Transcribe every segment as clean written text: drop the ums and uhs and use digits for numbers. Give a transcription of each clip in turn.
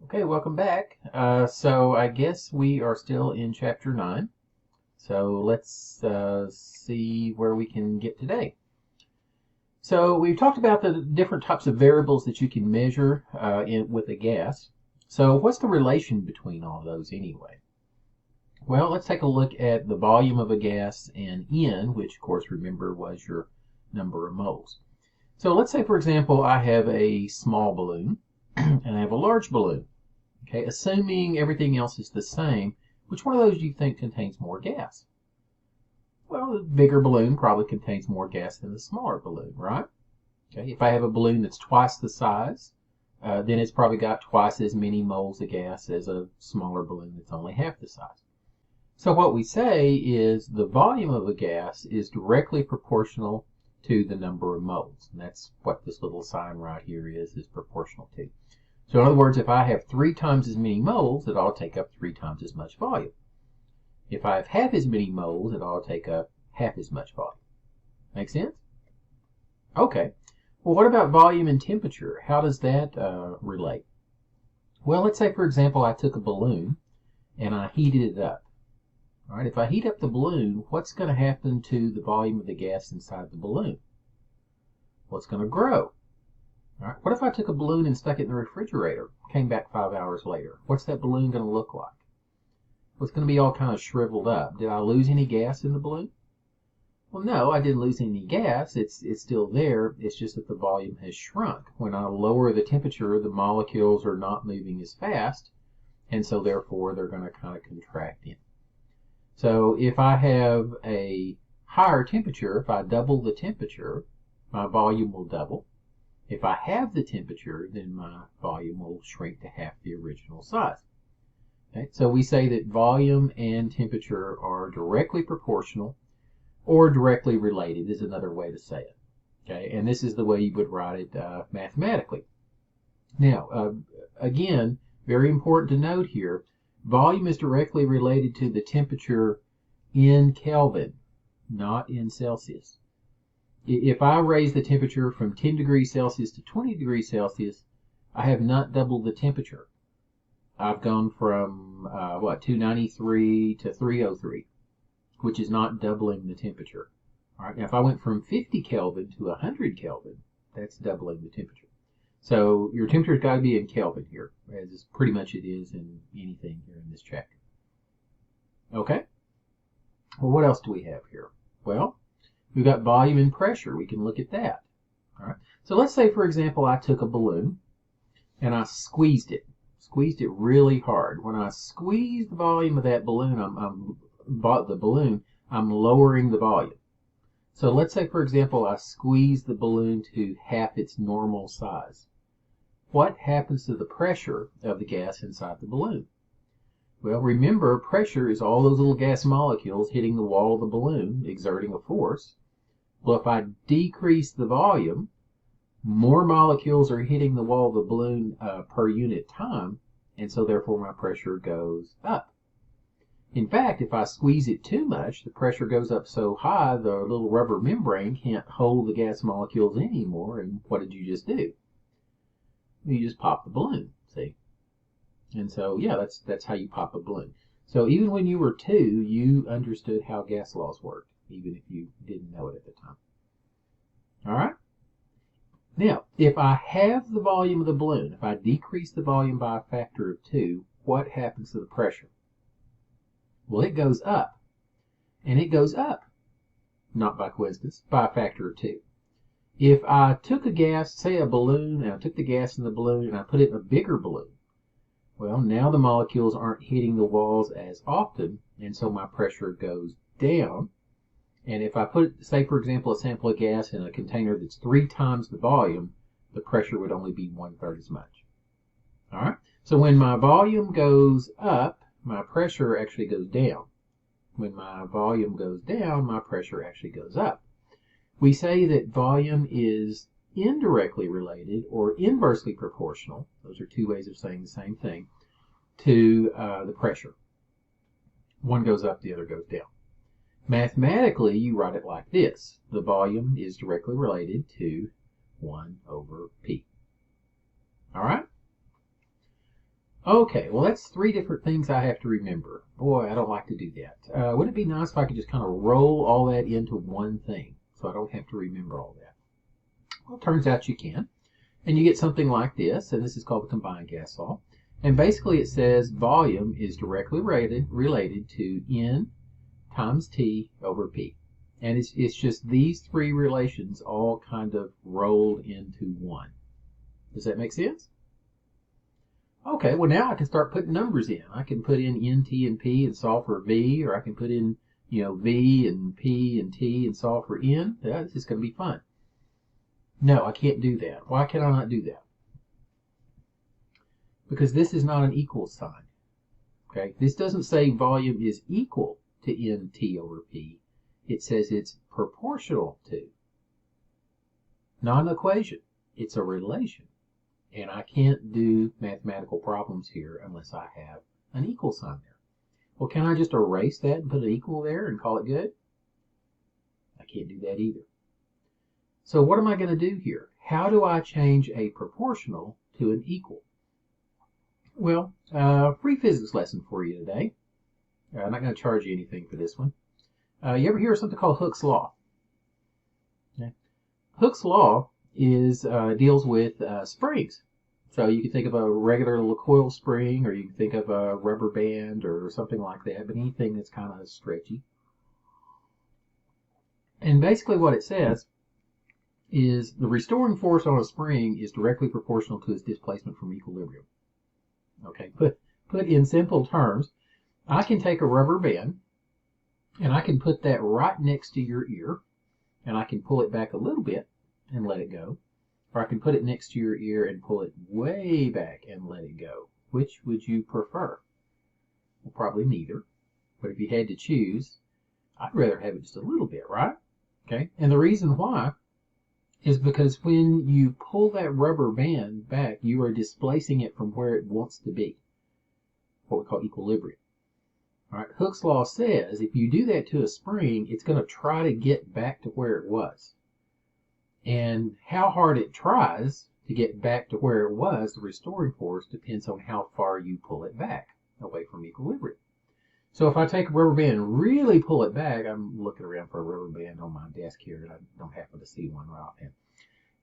Okay, welcome back. So I guess we are still in chapter 9. So let's see where we can get today. So we've talked about the different types of variables that you can measure with a gas. So what's the relation between all those anyway? Well, let's take a look at the volume of a gas and N, which of course remember was your number of moles. So let's say, for example, I have a small balloon and I have a large balloon. Okay, assuming everything else is the same, which one of those do you think contains more gas? Well, the bigger balloon probably contains more gas than the smaller balloon, right? Okay, if I have a balloon that's twice the size, then it's probably got twice as many moles of gas as a smaller balloon that's only half the size. So what we say is the volume of a gas is directly proportional to the number of moles. And that's what this little sign right here is proportional to. So in other words, if I have 3 times as many moles, it ought to take up 3 times as much volume. If I have half as many moles, it ought to take up half as much volume. Make sense? Okay. Well, what about volume and temperature? How does that relate? Well, let's say, for example, I took a balloon and I heated it up. All right, if I heat up the balloon, what's going to happen to the volume of the gas inside the balloon? Well, it's going to grow. All right, what if I took a balloon and stuck it in the refrigerator, came back 5 hours later? What's that balloon going to look like? Well, it's going to be all kind of shriveled up. Did I lose any gas in the balloon? Well, no, I didn't lose any gas. It's still there. It's just that the volume has shrunk. When I lower the temperature, the molecules are not moving as fast, and so therefore they're going to kind of contract in. So if I have a higher temperature, if I double the temperature, my volume will double. If I have the temperature, then my volume will shrink to half the original size. Okay? So we say that volume and temperature are directly proportional or directly related is another way to say it. Okay? And this is the way you would write it mathematically. Now, again, very important to note here, volume is directly related to the temperature in Kelvin, not in Celsius. If I raise the temperature from 10 degrees Celsius to 20 degrees Celsius, I have not doubled the temperature. I've gone from 293 to 303, which is not doubling the temperature. All right, now if I went from 50 Kelvin to 100 Kelvin, that's doubling the temperature. So your temperature's got to be in Kelvin here, as pretty much it is in anything here in this chapter. Okay? Well, what else do we have here? Well, we've got volume and pressure. We can look at that. All right. So let's say, for example, I took a balloon and I squeezed it really hard. When I squeeze the volume of that balloon, I'm lowering the volume. So let's say, for example, I squeeze the balloon to half its normal size. What happens to the pressure of the gas inside the balloon? Well, remember, pressure is all those little gas molecules hitting the wall of the balloon, exerting a force. Well, if I decrease the volume, more molecules are hitting the wall of the balloon per unit time, and so therefore my pressure goes up. In fact, if I squeeze it too much, the pressure goes up so high the little rubber membrane can't hold the gas molecules anymore, and what did you just do? You just pop the balloon, see? And so, yeah, that's how you pop a balloon. So even when you were 2, you understood how gas laws worked, even if you didn't know it at the time. All right? Now, if I have the volume of the balloon, if I decrease the volume by a factor of 2, what happens to the pressure? Well, it goes up. And it goes up, not by coincidence, by a factor of 2. If I took a gas, say a balloon, and I took the gas in the balloon and I put it in a bigger balloon, well, now the molecules aren't hitting the walls as often, and so my pressure goes down. And if I put, say, for example, a sample of gas in a container that's 3 times the volume, the pressure would only be 1/3 as much. All right? So when my volume goes up, my pressure actually goes down. When my volume goes down, my pressure actually goes up. We say that volume is indirectly related or inversely proportional, those are 2 ways of saying the same thing, to the pressure. One goes up, the other goes down. Mathematically, you write it like this. The volume is directly related to 1 over P. All right? Okay, well that's three different things I have to remember. Boy, I don't like to do that. Wouldn't it be nice if I could just kind of roll all that into one thing so I don't have to remember all that? Well, it turns out you can. And you get something like this, and this is called the combined gas law. And basically it says volume is directly related to N times T over P. And it's just these three relations all kind of rolled into one. Does that make sense? Okay, well now I can start putting numbers in. I can put in N, T, and P and solve for V, or I can put in, V and P and T and solve for N. Yeah, this is going to be fun. No, I can't do that. Why can I not do that? Because this is not an equal sign. Okay, this doesn't say volume is equal to NT over P. It says it's proportional to. Not an equation. It's a relation. And I can't do mathematical problems here unless I have an equal sign there. Well, can I just erase that and put an equal there and call it good? I can't do that either. So what am I going to do here? How do I change a proportional to an equal? Well, free physics lesson for you today. I'm not going to charge you anything for this one. You ever hear of something called Hooke's Law? Okay. Hooke's Law deals with springs. So you can think of a regular little coil spring, or you can think of a rubber band or something like that, but anything that's kind of stretchy. And basically what it says is the restoring force on a spring is directly proportional to its displacement from equilibrium. Okay, put in simple terms, I can take a rubber band and I can put that right next to your ear, and I can pull it back a little bit and let it go. Or I can put it next to your ear and pull it way back and let it go. Which would you prefer? Well, probably neither. But if you had to choose, I'd rather have it just a little bit, right? Okay, and the reason why is because when you pull that rubber band back, you are displacing it from where it wants to be, what we call equilibrium. All right, Hooke's law says if you do that to a spring, it's going to try to get back to where it was. And how hard it tries to get back to where it was, the restoring force, depends on how far you pull it back away from equilibrium. So if I take a rubber band and really pull it back, I'm looking around for a rubber band on my desk here, and I don't happen to see one right offhand.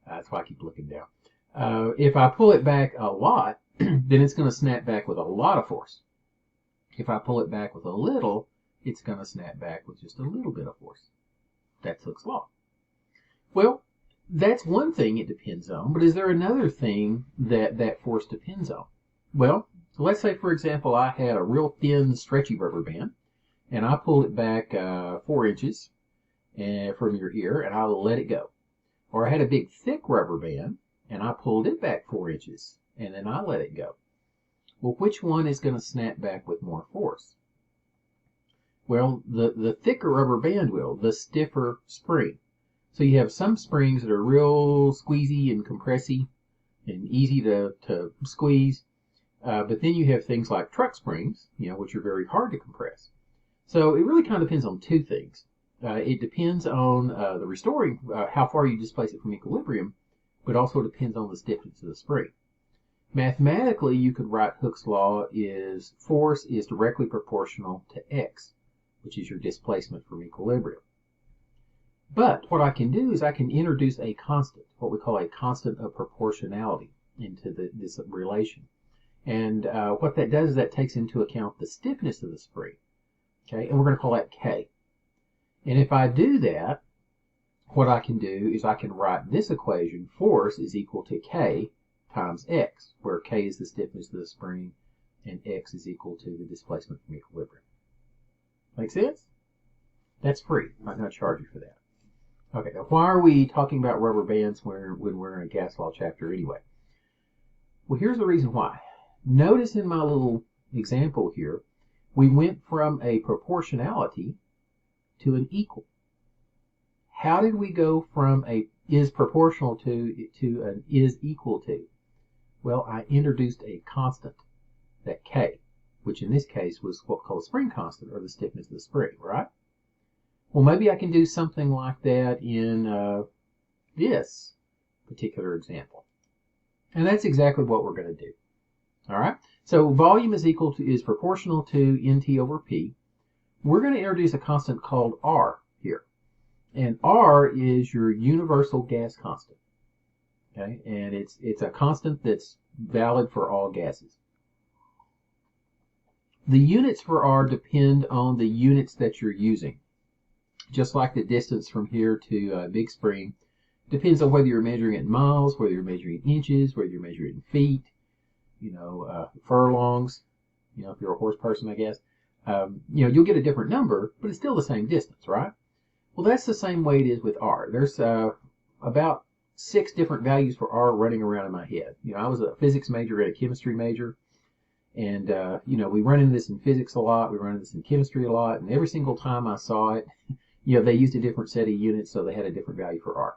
That's why I keep looking down. If I pull it back a lot, then it's going to snap back with a lot of force. If I pull it back with a little, it's going to snap back with just a little bit of force. That's Hooke's law. Well, that's one thing it depends on, but is there another thing that force depends on? Well, let's say, for example, I had a real thin, stretchy rubber band, and I pulled it back 4 inches from your ear, and I let it go. Or I had a big, thick rubber band, and I pulled it back 4 inches, and then I let it go. Well, which one is going to snap back with more force? Well, the thicker rubber band will, the stiffer spring. So you have some springs that are real squeezy and compressy and easy to squeeze. But then you have things like truck springs, which are very hard to compress. So it really kind of depends on two things. It depends on the restoring, how far you displace it from equilibrium, but also depends on the stiffness of the spring. Mathematically, you could write Hooke's law is force is directly proportional to X, which is your displacement from equilibrium. But what I can do is I can introduce a constant, what we call a constant of proportionality, into this relation. And what that does is that takes into account the stiffness of the spring. Okay, and we're going to call that K. And if I do that, what I can do is I can write this equation, force is equal to K times X, where K is the stiffness of the spring and X is equal to the displacement from equilibrium. Make sense? That's free. I'm not going to charge you for that. Okay, now why are we talking about rubber bands when we're in a gas law chapter anyway? Well, here's the reason why. Notice in my little example here, we went from a proportionality to an equal. How did we go from a is proportional to an is equal to? Well, I introduced a constant, that K, which in this case was what we call a spring constant, or the stiffness of the spring, right? Well, maybe I can do something like that in this particular example. And that's exactly what we're going to do. All right? So volume is proportional to NT over P. We're going to introduce a constant called R here. And R is your universal gas constant. Okay, and it's a constant that's valid for all gases. The units for R depend on the units that you're using. Just like the distance from here to Big Spring depends on whether you're measuring it in miles, whether you're measuring it in inches, whether you're measuring it in feet, furlongs, if you're a horse person, I guess. You'll get a different number, but it's still the same distance, right? Well, that's the same way it is with R. There's about 6 different values for R running around in my head. I was a physics major and a chemistry major, and we run into this in physics a lot, we run into this in chemistry a lot, and every single time I saw it, they used a different set of units, so they had a different value for R.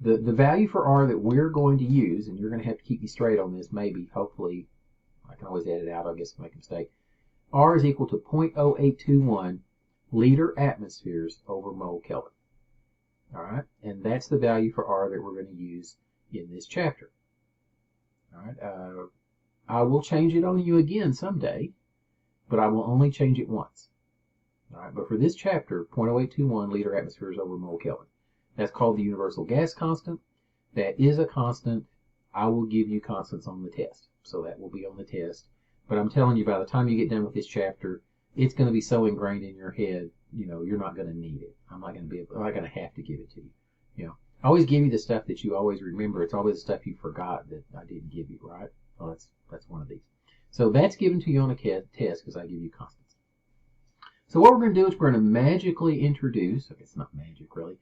The value for R that we're going to use, and you're going to have to keep me straight on this, maybe, hopefully, I can always edit it out, I guess, if I make a mistake. R is equal to 0.0821 liter atmospheres over mole Kelvin. All right, and that's the value for R that we're going to use in this chapter. All right, I will change it on you again someday, but I will only change it once. All right, but for this chapter, 0.0821 liter atmospheres over mole Kelvin. That's called the universal gas constant. That is a constant. I will give you constants on the test, so that will be on the test. But I'm telling you, by the time you get done with this chapter, it's going to be so ingrained in your head, you're not going to need it. I'm not going to have to give it to you. I always give you the stuff that you always remember. It's always the stuff you forgot that I didn't give you, right? Well, that's one of these. So that's given to you on a test because I give you constants. So what we're going to do is we're going to magically introduce, okay, it's not magic really,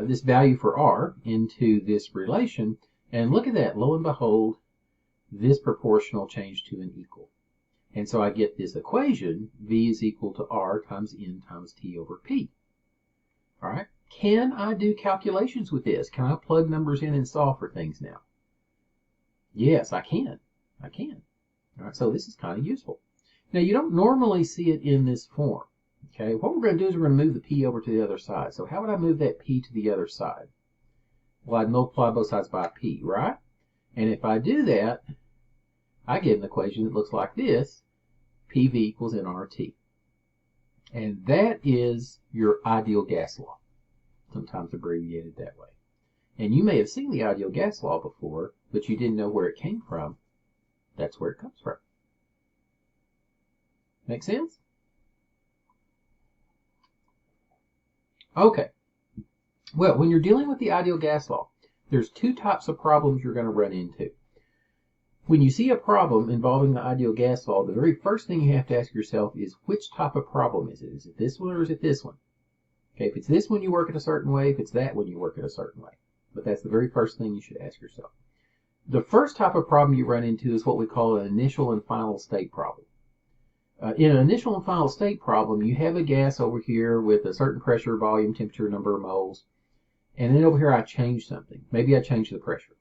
this value for R into this relation. And look at that, lo and behold, this proportional changed to an equal. And so I get this equation, V is equal to R times N times T over P. All right, can I do calculations with this? Can I plug numbers in and solve for things now? Yes, I can. All right, so this is kind of useful. Now, you don't normally see it in this form. Okay, what we're going to do is we're going to move the P over to the other side. So how would I move that P to the other side? Well, I'd multiply both sides by P, right? And if I do that, I get an equation that looks like this, PV equals nRT. And that is your ideal gas law, sometimes abbreviated that way. And you may have seen the ideal gas law before, but you didn't know where it came from. That's where it comes from. Make sense? Okay. Well, when you're dealing with the ideal gas law, there's 2 types of problems you're going to run into. When you see a problem involving the ideal gas law, the very first thing you have to ask yourself is, which type of problem is it? Is it this one or is it this one? Okay, if it's this one, you work it a certain way. If it's that one, you work it a certain way. But that's the very first thing you should ask yourself. The first type of problem you run into is what we call an initial and final state problem. In an initial and final state problem, you have a gas over here with a certain pressure, volume, temperature, number of moles. And then over here I change something. Maybe I change the pressure.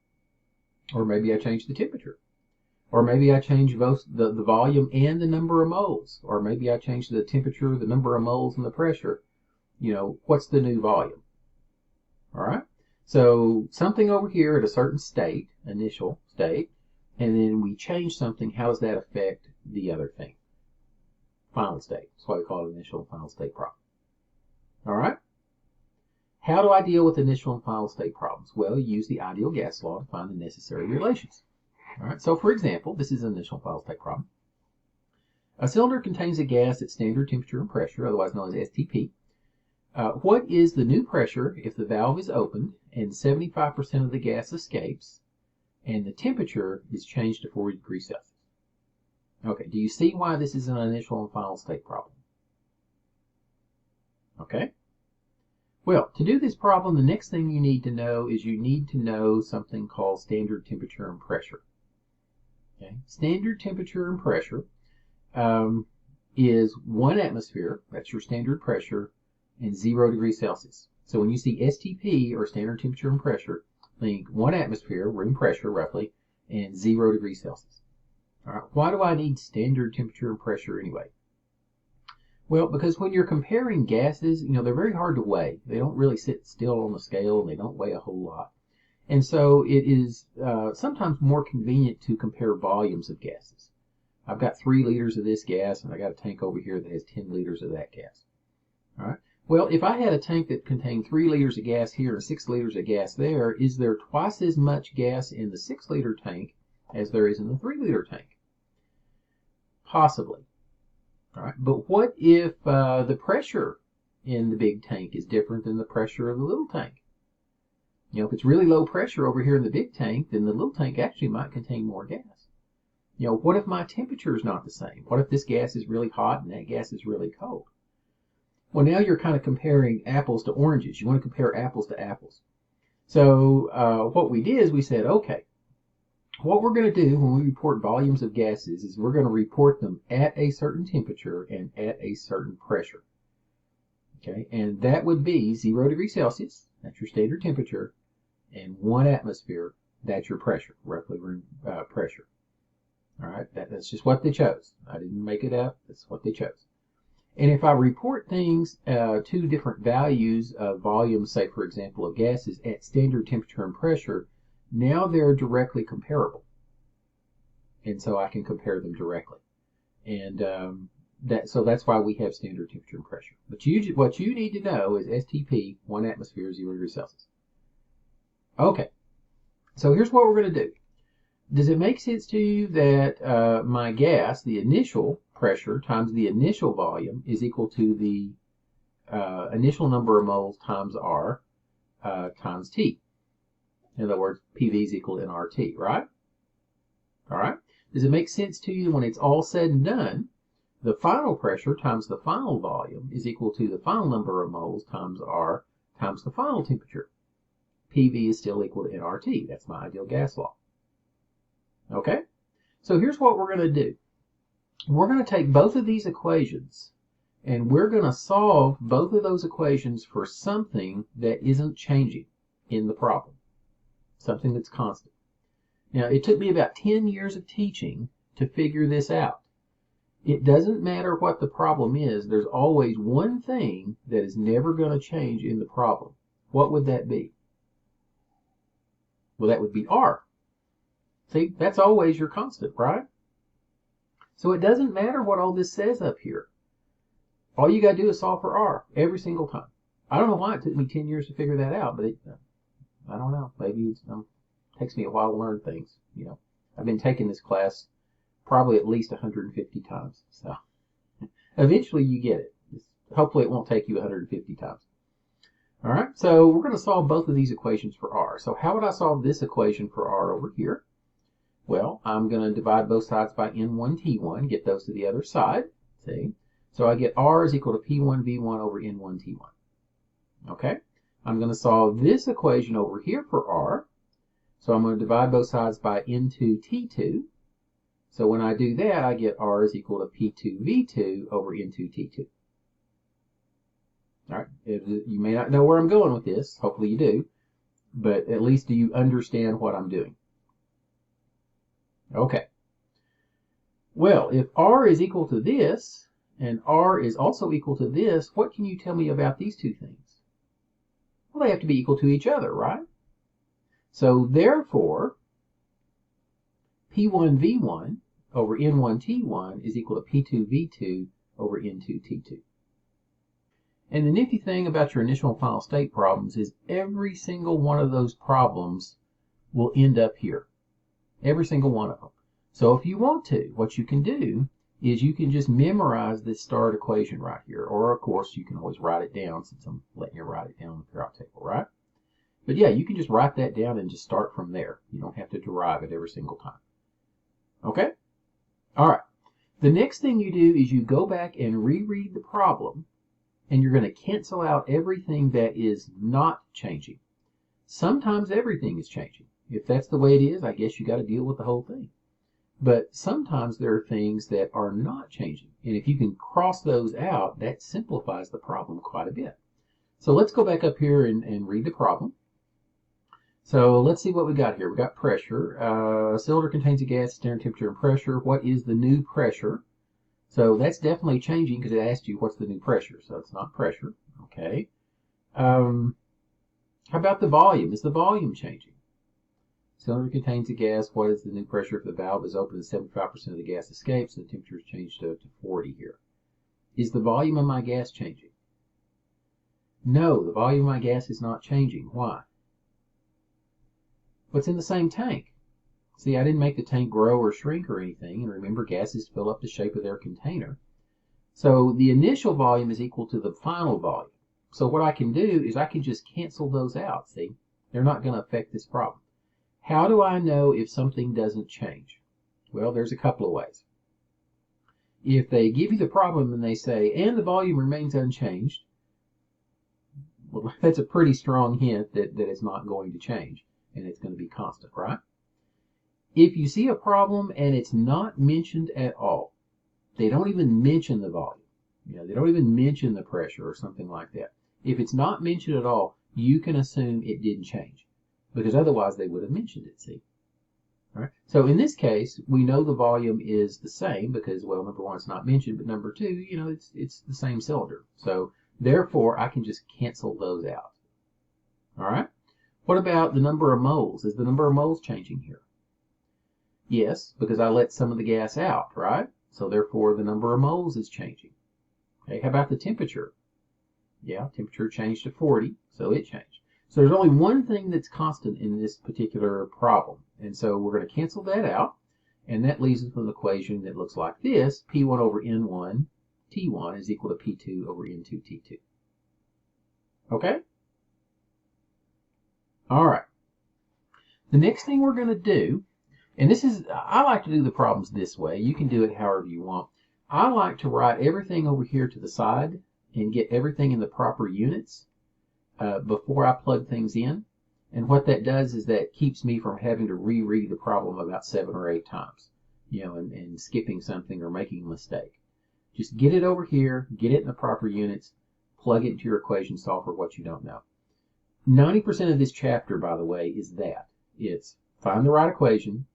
Or maybe I change the temperature. Or maybe I change both the volume and the number of moles. Or maybe I change the temperature, the number of moles, and the pressure. What's the new volume? All right? So something over here at a certain state, initial state, and then we change something. How does that affect the other thing? Final state. That's why we call it initial and final state problem. All right? How do I deal with initial and final state problems? Well, you use the ideal gas law to find the necessary relations. All right, so for example, this is an initial and final state problem. A cylinder contains a gas at standard temperature and pressure, otherwise known as STP. What is the new pressure if the valve is opened and 75% of the gas escapes and the temperature is changed to 40 degrees Celsius? Okay, do you see why this is an initial and final state problem? Okay. Well, to do this problem, the next thing you need to know is you need to know something called standard temperature and pressure. Okay. Standard temperature and pressure is 1 atmosphere, that's your standard pressure, and 0 degrees Celsius. So when you see STP, or standard temperature and pressure, think 1 atmosphere, room pressure roughly, and 0 degrees Celsius. All right. Why do I need standard temperature and pressure anyway? Well, because when you're comparing gases, they're very hard to weigh. They don't really sit still on the scale, and they don't weigh a whole lot. And so it is sometimes more convenient to compare volumes of gases. I've got 3 liters of this gas, and I got a tank over here that has 10 liters of that gas. All right. Well, if I had a tank that contained 3 liters of gas here and 6 liters of gas there, is there twice as much gas in the 6-liter tank as there is in the 3-liter tank? Possibly. All right. But what if the pressure in the big tank is different than the pressure of the little tank? You know, if it's really low pressure over here in the big tank, then the little tank actually might contain more gas. You know, what if my temperature is not the same? What if this gas is really hot and that gas is really cold? Well, now you're kind of comparing apples to oranges. You want to compare apples to apples. So what we did is we said, okay, what we're going to do when we report volumes of gases is we're going to report them at a certain temperature and at a certain pressure. Okay, and that would be 0 degrees Celsius, that's your standard temperature, and 1 atmosphere, that's your pressure, roughly room pressure. All right, that's just what they chose. I didn't make it up, that's what they chose. And if I report things to different values of volume, say for example of gases at standard temperature and pressure, now they're directly comparable. And so I can compare them directly. And so that's why we have standard temperature and pressure. But what you need to know is STP, 1 atmosphere, 0 degrees Celsius. Okay, so here's what we're going to do. Does it make sense to you that my gas, the initial pressure times the initial volume, is equal to the initial number of moles times R times T? In other words, PV is equal to nRT, right? All right. Does it make sense to you when it's all said and done, the final pressure times the final volume is equal to the final number of moles times R times the final temperature? PV is still equal to nRT. That's my ideal gas law. Okay? So here's what we're going to do. We're going to take both of these equations and we're going to solve both of those equations for something that isn't changing in the problem. Something that's constant. Now, it took me about 10 years of teaching to figure this out. It doesn't matter what the problem is, there's always one thing that is never going to change in the problem. What would that be? Well, that would be R. See, that's always your constant, right? So it doesn't matter what all this says up here. All you got to do is solve for R every single time. I don't know why it took me 10 years to figure that out, but I don't know. Maybe it takes me a while to learn things. You know, I've been taking this class probably at least 150 times. So eventually you get it. Hopefully it won't take you 150 times. All right, so we're going to solve both of these equations for R. So how would I solve this equation for R over here? Well, I'm going to divide both sides by N1T1, get those to the other side. See? So I get R is equal to P1V1 over N1T1. Okay? I'm going to solve this equation over here for R. So I'm going to divide both sides by N2T2. So when I do that, I get R is equal to P2V2 over N2T2. All right? You may not know where I'm going with this. Hopefully you do. But at least do you understand what I'm doing? Okay. Well, if R is equal to this, and R is also equal to this, what can you tell me about these two things? Well, they have to be equal to each other, right? So therefore, P1V1 over N1T1 is equal to P2V2 over N2T2. And the nifty thing about your initial and final state problems is every single one of those problems will end up here. Every single one of them. So if you want to, what you can do is you can just memorize this start equation right here. Or of course, you can always write it down since I'm letting you write it down on the periodic table, right? But yeah, you can just write that down and just start from there. You don't have to derive it every single time. Okay? All right. The next thing you do is you go back and reread the problem, and you're going to cancel out everything that is not changing. Sometimes everything is changing. If that's the way it is, I guess you got to deal with the whole thing. But sometimes there are things that are not changing. And if you can cross those out, that simplifies the problem quite a bit. So let's go back up here and read the problem. So let's see what we got here. We got pressure. A cylinder contains a gas, standard temperature and pressure. What is the new pressure? So that's definitely changing because it asked you what's the new pressure. So it's not pressure. Okay. How about the volume? Is the volume changing? Cylinder contains a gas. What is the new pressure if the valve is open and 75% of the gas escapes and the temperature is changed to 40 here? Is the volume of my gas changing? No, the volume of my gas is not changing. Why? What's in the same tank? See, I didn't make the tank grow or shrink or anything, and remember, gases fill up the shape of their container. So the initial volume is equal to the final volume. So what I can do is I can just cancel those out, see? They're not going to affect this problem. How do I know if something doesn't change? Well, there's a couple of ways. If they give you the problem and they say, and the volume remains unchanged, well, that's a pretty strong hint that it's not going to change, and it's going to be constant, right? If you see a problem and it's not mentioned at all, they don't even mention the volume, they don't even mention the pressure or something like that. If it's not mentioned at all, you can assume it didn't change, because otherwise they would have mentioned it, see? All right. So in this case, we know the volume is the same because, well, number one, it's not mentioned, but number two, it's the same cylinder. So therefore, I can just cancel those out. All right. What about the number of moles? Is the number of moles changing here? Yes, because I let some of the gas out, right? So therefore, the number of moles is changing. Okay. How about the temperature? Yeah, temperature changed to 40, so it changed. So there's only one thing that's constant in this particular problem. And so we're going to cancel that out. And that leaves us with an equation that looks like this. P1 over N1 T1 is equal to P2 over N2 T2. Okay? All right. The next thing we're going to do, and I like to do the problems this way. You can do it however you want. I like to write everything over here to the side and get everything in the proper units before I plug things in. And what that does is that keeps me from having to reread the problem about 7 or 8 times, and skipping something or making a mistake. Just get it over here, get it in the proper units, plug it into your equation, solve for what you don't know. 90% of this chapter, by the way, is that. It's find the right equation,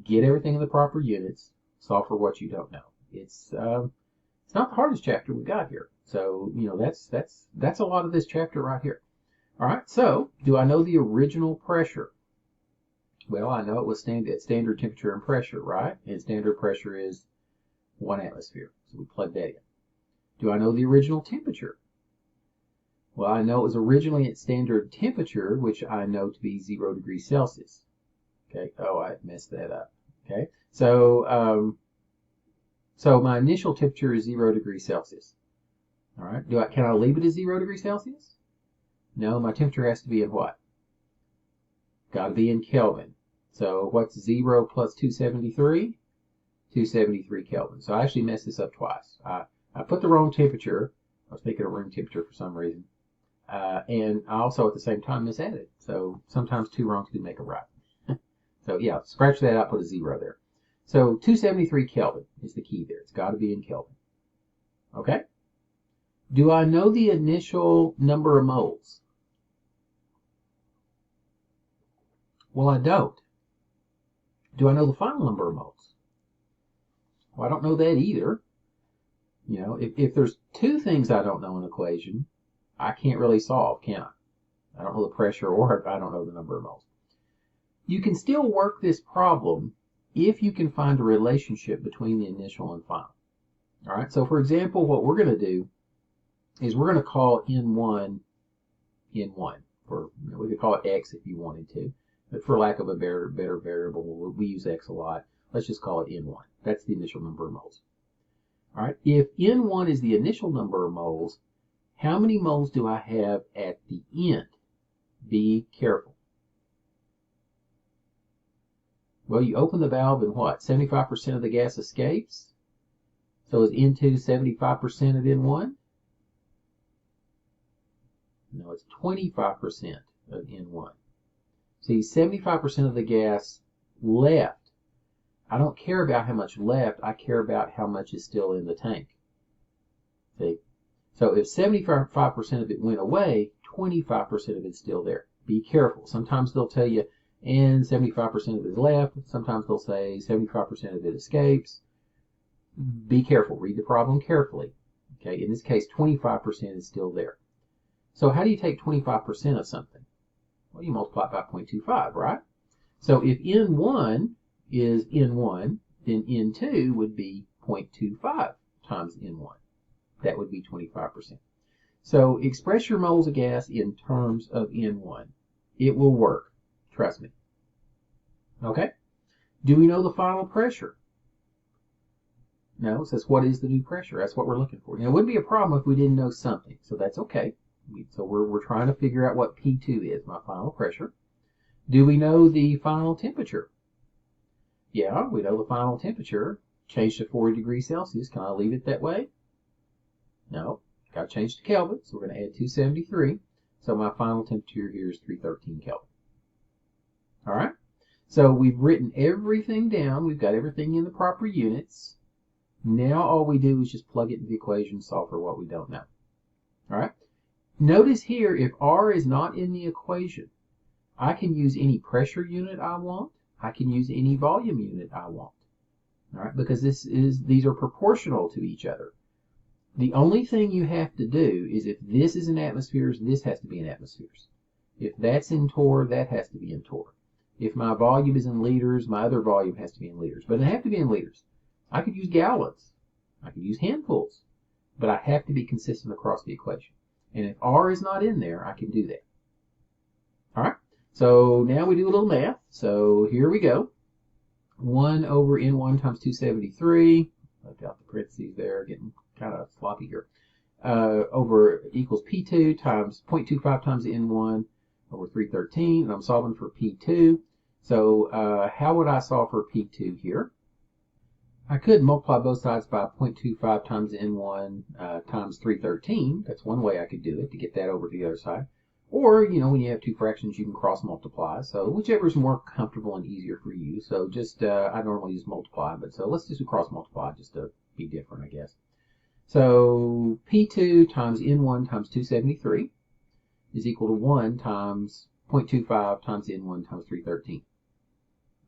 get everything in the proper units, solve for what you don't know. It's not the hardest chapter we got here. So, that's a lot of this chapter right here. All right, so do I know the original pressure? Well, I know it was standard temperature and pressure, right? And standard pressure is 1 atmosphere. So we plug that in. Do I know the original temperature? Well, I know it was originally at standard temperature, which I know to be 0 degrees Celsius. Okay, oh, I messed that up. Okay, so my initial temperature is 0 degrees Celsius. All right, can I leave it as 0 degrees Celsius? No, my temperature has to be in what? Got to be in Kelvin. So what's 0 plus 273? 273 Kelvin. So I actually messed this up twice. I put the wrong temperature. I was thinking of room temperature for some reason. And I also at the same time misadded. So sometimes 2 wrongs do make a right. So yeah, scratch that out, put a 0 there. So 273 Kelvin is the key there. It's got to be in Kelvin. Okay? Do I know the initial number of moles? Well, I don't. Do I know the final number of moles? Well, I don't know that either. If there's 2 things I don't know in an equation, I can't really solve, can I? I don't know the pressure or I don't know the number of moles. You can still work this problem if you can find a relationship between the initial and final. All right, so for example, what we're going to do is we're going to call N1 N1. We could call it X if you wanted to, but for lack of a better variable, we use X a lot. Let's just call it N1. That's the initial number of moles. All right, if N1 is the initial number of moles, how many moles do I have at the end? Be careful. Well, you open the valve and what? 75% of the gas escapes? So is N2 75% of N1? No, it's 25% of N1. See, 75% of the gas left. I don't care about how much left. I care about how much is still in the tank. See? So if 75% of it went away, 25% of it's still there. Be careful. Sometimes they'll tell you, and 75% of it is left. Sometimes they'll say 75% of it escapes. Be careful. Read the problem carefully. Okay, in this case, 25% is still there. So how do you take 25% of something? Well, you multiply it by 0.25, right? So if N1 is N1, then N2 would be 0.25 times N1. That would be 25%. So express your moles of gas in terms of N1. It will work. Trust me. Okay? Do we know the final pressure? No, it says what is the new pressure? That's what we're looking for. Now, it wouldn't be a problem if we didn't know something, so that's okay. So we're trying to figure out what P2 is, my final pressure. Do we know the final temperature? Yeah, we know the final temperature. Changed to 40 degrees Celsius. Can I leave it that way? No. Got to change to Kelvin, so we're going to add 273. So my final temperature here is 313 Kelvin. All right? So we've written everything down. We've got everything in the proper units. Now all we do is just plug it into the equation, solve for what we don't know. All right? Notice here, if R is not in the equation, I can use any pressure unit I want. I can use any volume unit I want. All right? Because these are proportional to each other. The only thing you have to do is if this is in atmospheres, this has to be in atmospheres. If that's in torr, that has to be in torr. If my volume is in liters, my other volume has to be in liters. But it have to be in liters. I could use gallons. I could use handfuls. But I have to be consistent across the equation. And if R is not in there, I can do that. All right. So now we do a little math. So here we go. 1 over N1 times 273. Left out the parentheses there, getting kind of sloppy here. Over equals P2 times 0.25 times N1 over 313. And I'm solving for P2. So how would I solve for P2 here? I could multiply both sides by 0.25 times N1 times 313. That's one way I could do it to get that over to the other side. Or, you know, when you have two fractions, you can cross multiply. So whichever is more comfortable and easier for you. So just, I normally use multiply, but so let's just do cross multiply just to be different, I guess. So P2 times N1 times 273 is equal to 1 times 0.25 times N1 times 313.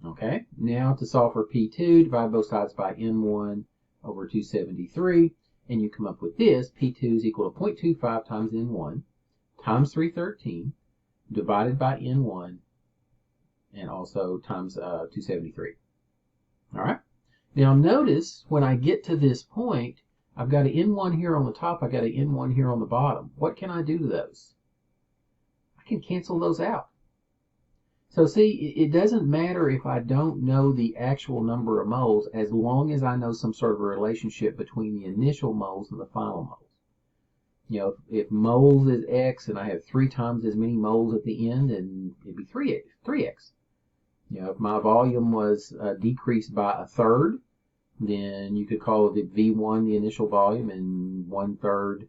Okay, now to solve for P2, divide both sides by N1 over 273, and you come up with this. P2 is equal to 0.25 times N1 times 313 divided by N1 and also times 273. All right, now notice when I get to this point, I've got an N1 here on the top, I've got an N1 here on the bottom. What can I do to those? I can cancel those out. So see, it doesn't matter if I don't know the actual number of moles as long as I know some sort of a relationship between the initial moles and the final moles. You know, if moles is X and I have 3 times as many moles at the end, and it'd be 3X. You know, if my volume was decreased by a third, then you could call it the V1 the initial volume and 1/3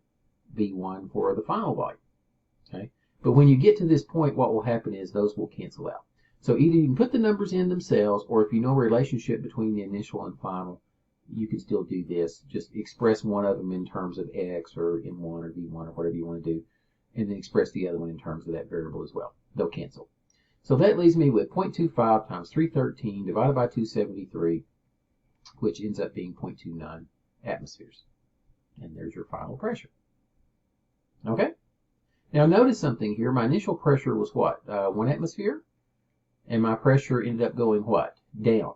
V1 for the final volume. Okay. But when you get to this point, what will happen is those will cancel out. So either you can put the numbers in themselves, or if you know a relationship between the initial and final, you can still do this. Just express one of them in terms of X or M1 or V1 or whatever you want to do, and then express the other one in terms of that variable as well. They'll cancel. So that leaves me with 0.25 times 313 divided by 273, which ends up being 0.29 atmospheres. And there's your final pressure. Okay? Now notice something here. My initial pressure was what? 1 atmosphere? And my pressure ended up going what? Down.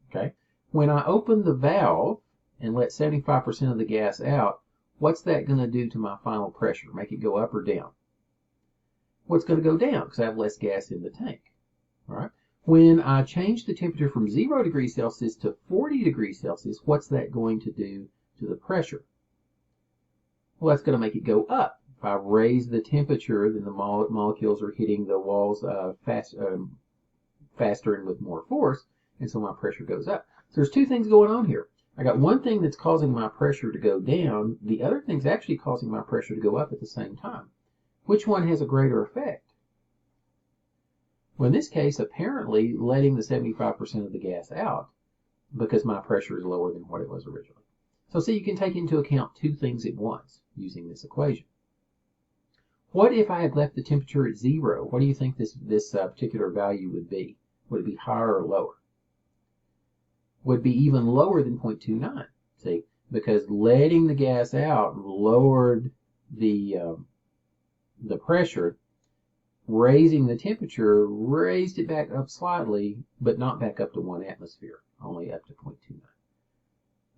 Okay? When I open the valve and let 75% of the gas out, what's that going to do to my final pressure? Make it go up or down? Well, it's going to go down because I have less gas in the tank. All right? When I change the temperature from 0 degrees Celsius to 40 degrees Celsius, what's that going to do to the pressure? Well, that's going to make it go up. If I raise the temperature, then the molecules are hitting the walls faster and with more force, and so my pressure goes up. So there's two things going on here. I got one thing that's causing my pressure to go down. The other thing's actually causing my pressure to go up at the same time. Which one has a greater effect? Well, in this case, apparently letting the 75% of the gas out, because my pressure is lower than what it was originally. So see, you can take into account two things at once using this equation. What if I had left the temperature at 0? What do you think this particular value would be? Would it be higher or lower? Would be even lower than 0.29. See, because letting the gas out lowered the pressure, raising the temperature raised it back up slightly, but not back up to 1 atmosphere, only up to 0.29.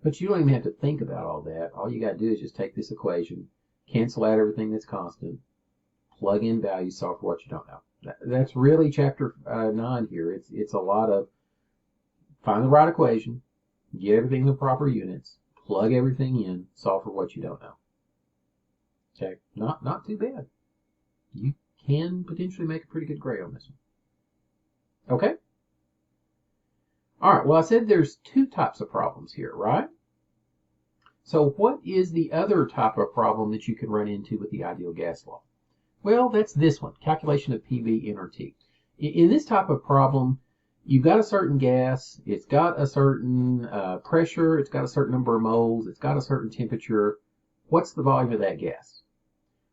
But you don't even have to think about all that. All you got to do is just take this equation, cancel out everything that's constant, plug in values, solve for what you don't know. That's really chapter 9 here. It's a lot of find the right equation, get everything in the proper units, plug everything in, solve for what you don't know. Okay, not too bad. You can potentially make a pretty good grade on this one. Okay? All right, well, I said there's 2 types of problems here, right? So what is the other type of problem that you can run into with the ideal gas law? Well, that's this one, calculation of PV, N, or T. In this type of problem, you've got a certain gas, it's got a certain pressure, it's got a certain number of moles, it's got a certain temperature. What's the volume of that gas?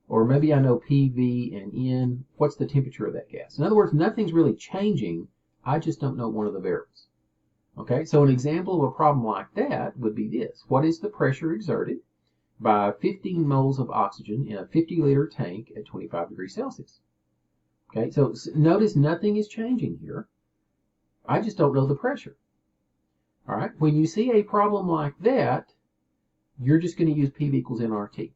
Or maybe I know PV and N, what's the temperature of that gas? In other words, nothing's really changing, I just don't know one of the variables. Okay, so an example of a problem like that would be this. What is the pressure exerted by 15 moles of oxygen in a 50-liter tank at 25 degrees Celsius? Okay, so notice nothing is changing here. I just don't know the pressure. All right, when you see a problem like that, you're just going to use PV equals nRT.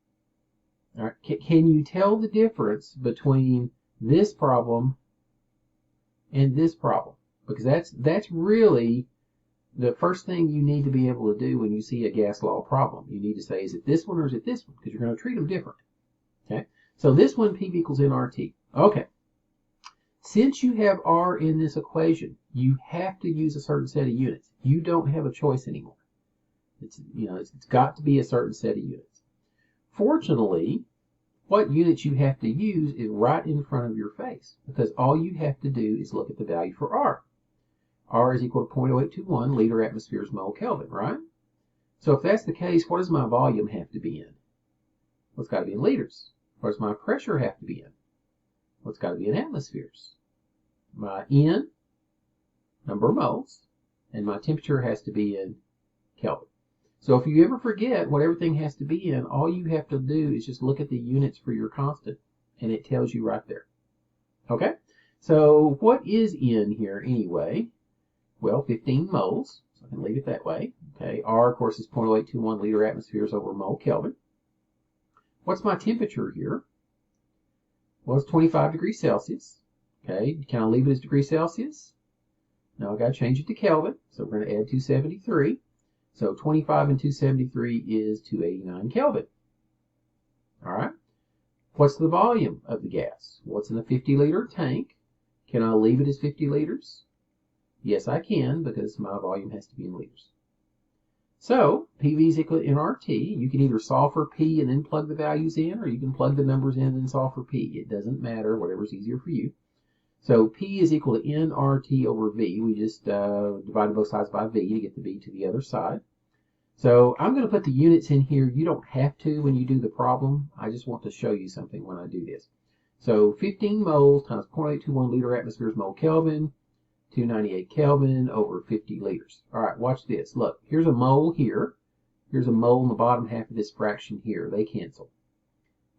All right, can you tell the difference between this problem and this problem? Because that's really the first thing you need to be able to do when you see a gas law problem. You need to say, is it this one or is it this one? Because you're going to treat them different. Okay, so this one, PV equals nRT. Okay, since you have R in this equation, you have to use a certain set of units. You don't have a choice anymore. It's got to be a certain set of units. Fortunately, what units you have to use is right in front of your face, because all you have to do is look at the value for R. R is equal to 0.0821 liter atmospheres mole Kelvin, right? So if that's the case, what does my volume have to be in? Well, it's got to be in liters. What does my pressure have to be in? Well, it's got to be in atmospheres. My N, number of moles, and my temperature has to be in Kelvin. So if you ever forget what everything has to be in, all you have to do is just look at the units for your constant, and it tells you right there. Okay? So what is N here anyway? Well, 15 moles, so I can leave it that way. Okay, R, of course, is 0.0821 liter atmospheres over mole Kelvin. What's my temperature here? Well, it's 25 degrees Celsius. Okay, can I leave it as degrees Celsius? No, I've got to change it to Kelvin, so we're going to add 273. So 25 and 273 is 289 Kelvin. All right. What's the volume of the gas? What's in a 50-liter tank? Can I leave it as 50 liters? Yes, I can, because my volume has to be in liters. So PV is equal to nRT. You can either solve for P and then plug the values in, or you can plug the numbers in and then solve for P. It doesn't matter, whatever's easier for you. So P is equal to nRT over V. We just divided both sides by V to get the V to the other side. So I'm going to put the units in here. You don't have to when you do the problem. I just want to show you something when I do this. So 15 moles times 0.821 liter atmospheres mole Kelvin, 298 Kelvin over 50 liters. All right, watch this. Look, here's a mole here. Here's a mole in the bottom half of this fraction here. They cancel.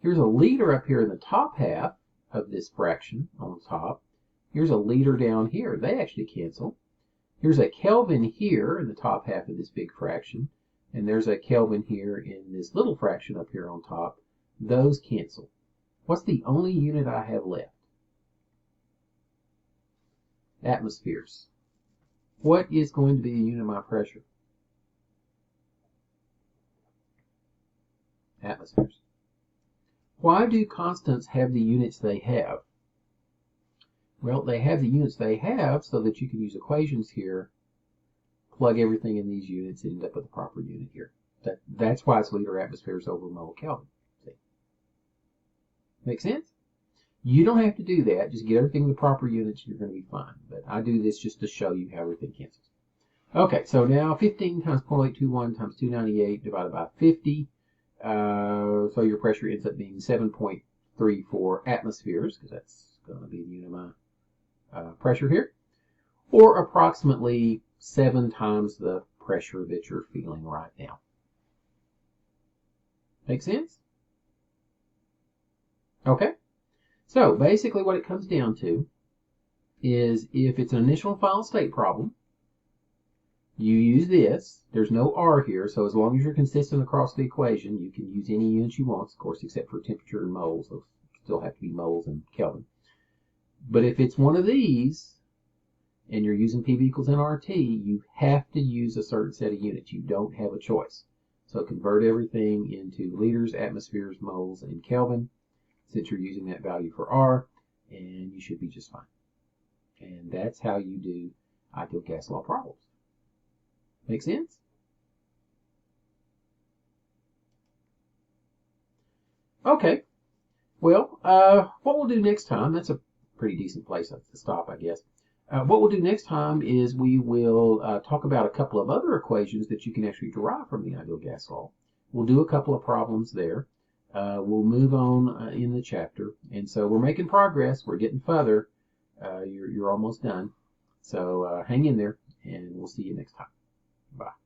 Here's a liter up here in the top half of this fraction on top. Here's a liter down here. They actually cancel. Here's a Kelvin here in the top half of this big fraction. And there's a Kelvin here in this little fraction up here on top. Those cancel. What's the only unit I have left? Atmospheres. What is going to be the unit of my pressure? Atmospheres. Why do constants have the units they have? Well, they have the units they have so that you can use equations here, plug everything in these units, and end up with a proper unit here. That's why it's liter atmospheres over mole Kelvin. See? Make sense? You don't have to do that. Just get everything in the proper units, you're going to be fine. But I do this just to show you how everything cancels. Okay, so now 15 times 0.821 times 298 divided by 50. So your pressure ends up being 7.34 atmospheres, because that's going to be the unit of my pressure here, or approximately 7 times the pressure that you're feeling right now. Make sense? Okay. So basically what it comes down to is if it's an initial and final state problem, you use this. There's no R here, so as long as you're consistent across the equation, you can use any units you want, of course, except for temperature and moles. Those still have to be moles and Kelvin. But if it's one of these, and you're using PV equals nRT, you have to use a certain set of units. You don't have a choice. So convert everything into liters, atmospheres, moles, and Kelvin, since you're using that value for R, and you should be just fine. And that's how you do ideal gas law problems. Make sense? Okay. Well, what we'll do next time, that's a pretty decent place to stop, I guess. What we'll do next time is we will talk about a couple of other equations that you can actually derive from the ideal gas law. We'll do a couple of problems there. We'll move on in the chapter. And so we're making progress. We're getting further. You're almost done. So hang in there, and we'll see you next time. Bye.